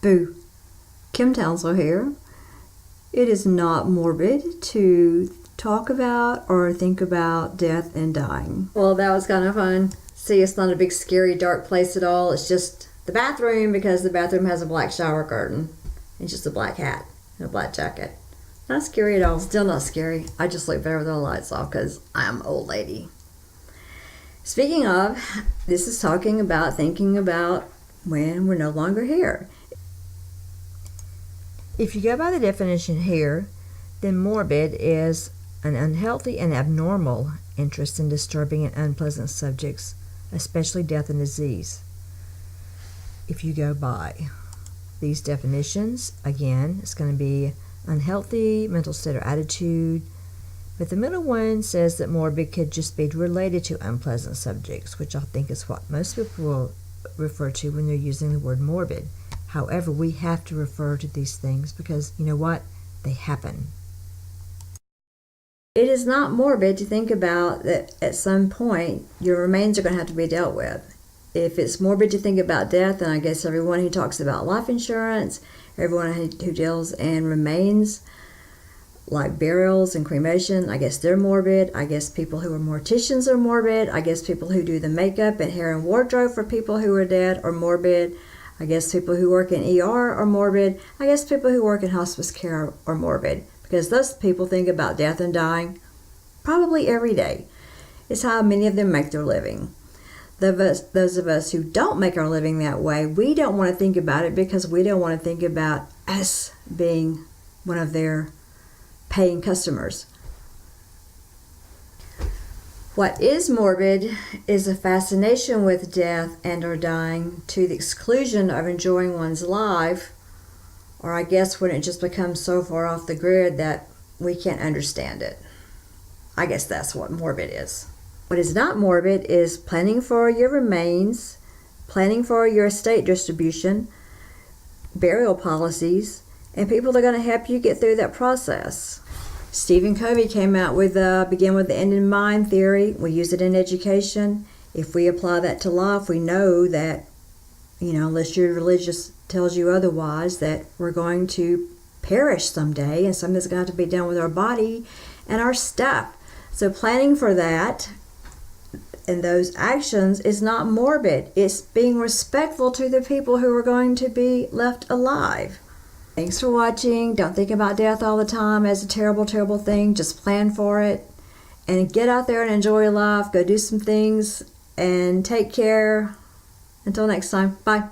Boo! Kim Townsel here. It is not morbid to talk about or think about death and dying. Well, that was kind of fun. See, it's not a big, scary, dark place at all. It's just the bathroom, because the bathroom has a black shower curtain. It's just a black hat and a black jacket. Not scary at all. Still not scary. I just look better with the lights off because I'm an old lady. Speaking of, this is talking about thinking about when we're no longer here. If you go by the definition here, then morbid is an unhealthy and abnormal interest in disturbing and unpleasant subjects, especially death and disease. If you go by these definitions, again, it's going to be unhealthy mental state or attitude, but the middle one says that morbid could just be related to unpleasant subjects, which I think is what most people will refer to when they're using the word morbid. However, we have to refer to these things because, you know what? They happen. It is not morbid to think about that at some point your remains are going to have to be dealt with. If it's morbid to think about death, then I guess everyone who talks about life insurance, everyone who deals in remains, like burials and cremation, I guess they're morbid. I guess people who are morticians are morbid. I guess people who do the makeup and hair and wardrobe for people who are dead are morbid. I guess people who work in ER are morbid. I guess people who work in hospice care are morbid, because those people think about death and dying probably every day. It's how many of them make their living. Those of us who don't make our living that way, we don't want to think about it because we don't want to think about us being one of their paying customers. What is morbid is a fascination with death and or dying to the exclusion of enjoying one's life, or I guess when it just becomes so far off the grid that we can't understand it. I guess that's what morbid is. What is not morbid is planning for your remains, planning for your estate distribution, burial policies, and people that are going to help you get through that process. Stephen Covey came out with begin with the end in mind theory. We use it in education. If we apply that to life, we know that, unless your religious tells you otherwise, that we're going to perish someday, and something's going to have to be done with our body and our stuff. So planning for that and those actions is not morbid. It's being respectful to the people who are going to be left alive. Thanks for watching. Don't think about death all the time as a terrible, terrible thing. Just plan for it and get out there and enjoy your life. Go do some things and take care. Until next time. Bye.